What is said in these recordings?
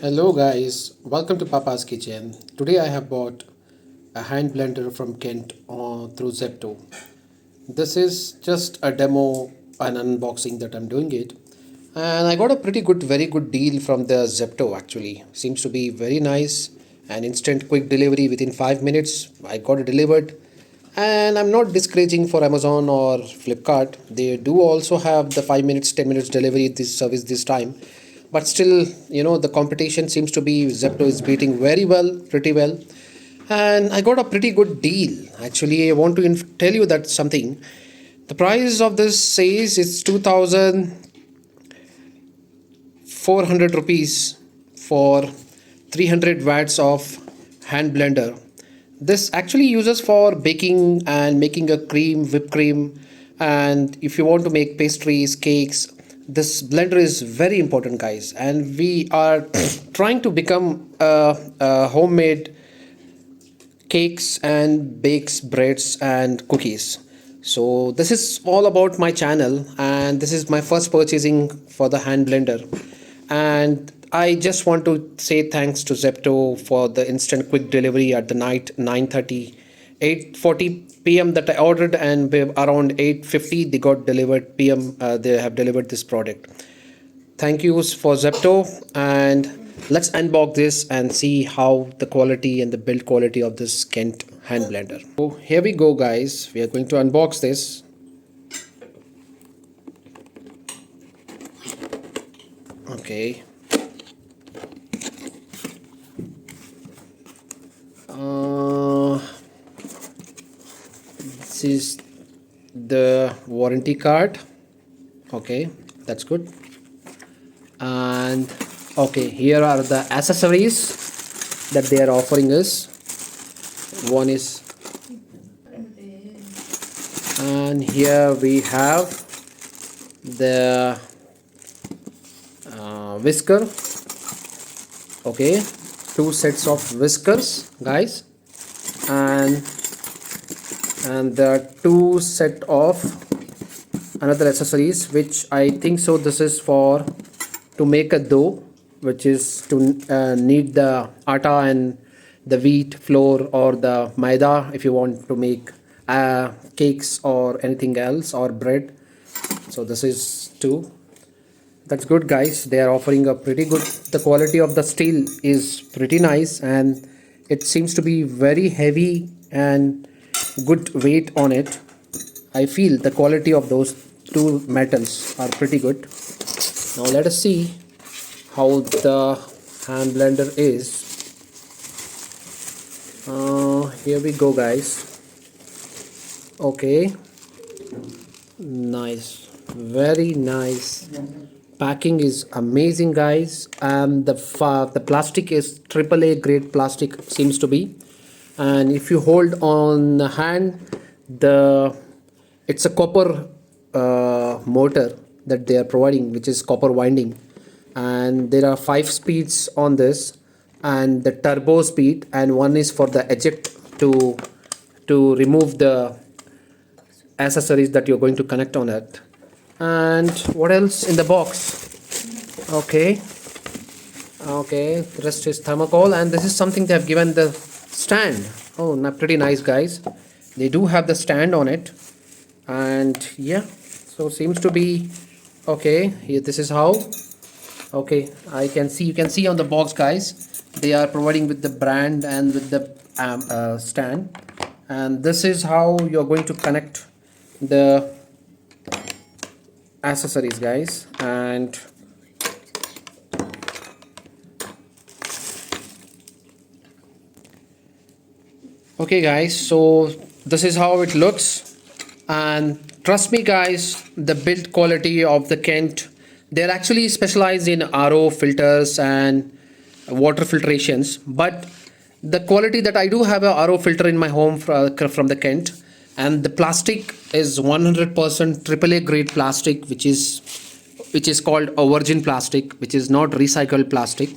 Hello guys, welcome to Papa's Kitchen. Today I have bought a hand blender from Kent through Zepto. This is just a demo and unboxing that I'm doing it. And I got a very good deal from the Zepto actually. Seems to be very nice and instant quick delivery within 5 minutes. I got it delivered. And I'm not discouraging for Amazon or Flipkart. They do also have the 5 minutes, 10 minutes delivery this service this time. But still, the competition seems to be Zepto is beating pretty well. And I got a pretty good deal. Actually, I want to tell you that something. The price of this says it's 2,400 rupees for 300 watts of hand blender. This actually uses for baking and making a whipped cream, and if you want to make pastries, cakes, this blender is very important, guys. And we are trying to become a homemade cakes and bakes breads and cookies. So this is all about my channel, and this is my first purchasing for the hand blender. And I just want to say thanks to Zepto for the instant quick delivery at the night 9:30, 8:40 p.m. that I ordered, and around 8:50 they got delivered p.m. They have delivered this product. Thank you for Zepto, and let's unbox this and see how the quality and the build quality of this Kent hand blender. So here we go, guys. We are going to unbox this. Okay. This is the warranty card. Okay, that's good. And okay, here are the accessories that they are offering us. One is, and here we have the whisker. Okay, two sets of whiskers, guys, and the two set of another accessories, which I think so this is for to make a dough, which is to knead the atta and the wheat flour or the maida if you want to make cakes or anything else or bread. So this is two. That's good, guys. They are offering a pretty good, the quality of the steel is pretty nice, and it seems to be very heavy and good weight on it. I feel the quality of those two metals are pretty good. Now let us see how the hand blender is. Here we go, guys. Okay, nice, very nice. Packing is amazing, guys. The plastic is AAA grade plastic, seems to be. And if you hold on the hand, it's a copper motor that they are providing, which is copper winding, and there are 5 speeds on this, and the turbo speed, and one is for the eject to remove the accessories that you're going to connect on it. And what else in the box? Okay, the rest is thermocol, and this is something they have given the stand. Oh, pretty nice, guys. They do have the stand on it, and yeah, so seems to be okay. Here, this is how. Okay, you can see on the box, guys, they are providing with the brand and with the stand, and this is how you're going to connect the accessories, guys. And okay, guys, so this is how it looks, and trust me, guys, the build quality of the Kent, they're actually specialized in RO filters and water filtrations, but the quality that I do have a RO filter in my home from the Kent, and the plastic is 100% AAA grade plastic, which is called a virgin plastic, which is not recycled plastic.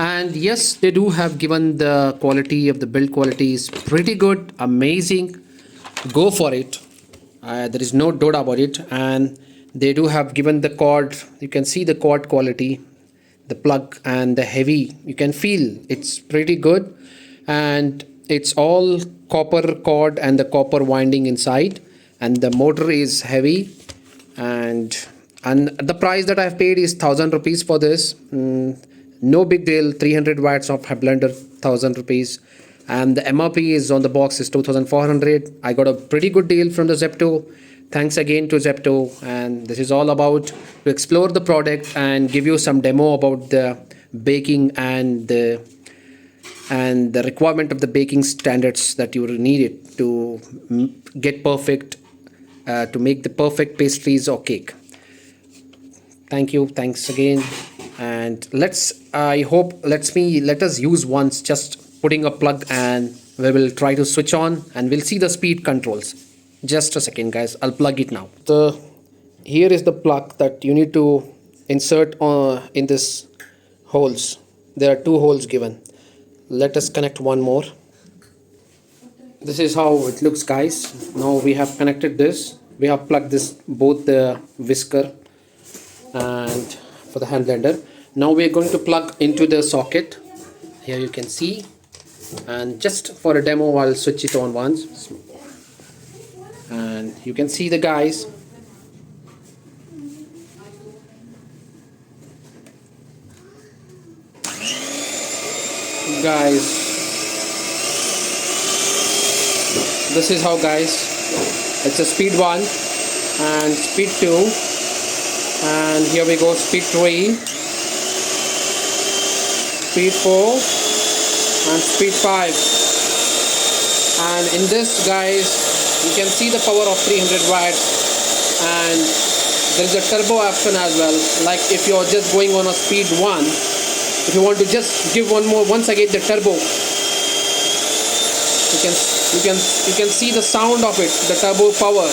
And yes, they do have given the quality of the build quality is pretty good, amazing. Go for it. There is no doubt about it. And they do have given the cord. You can see the cord quality. the plug and the heavy, you can feel it's pretty good, and it's all copper cord and the copper winding inside, and the motor is heavy, and the price that I've paid is 1000 rupees for this. No big deal. 300 watts of blender, 1000 rupees, and the MRP is on the box is 2400. I got a pretty good deal from the Zepto. Thanks again to Zepto, and this is all about to explore the product and give you some demo about the baking and the requirement of the baking standards that you need it to get perfect, to make the perfect pastries or cake. Thank you, thanks again, and let us use once, just putting a plug, and we will try to switch on and we'll see the speed controls. Just a second guys, I'll plug it now. Here is the plug that you need to insert in this holes. There are two holes given. Let us connect one more. This is how it looks guys. Now we have connected this. We have plugged this, both the whisker and for the hand blender. Now we are going to plug into the socket. Here you can see, and just for a demo I'll switch it on once, and you can see the guys. This is how guys, it's a speed 1 and speed 2, and here we go, speed 3, speed 4 and speed 5. And in this guys, you can see the power of 300 watts, and there is a turbo option as well. Like if you're just going on a speed 1, if you want to just give once again the turbo, you can see the sound of it, the turbo power,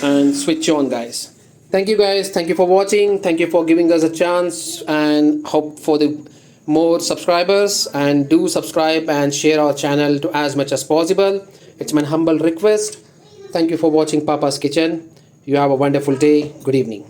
and switch on guys. Thank you guys, thank you for watching, thank you for giving us a chance, and hope for the more subscribers, and do subscribe and share our channel to as much as possible. It's my humble request. Thank you for watching Papa's Kitchen. You have a wonderful day. Good evening.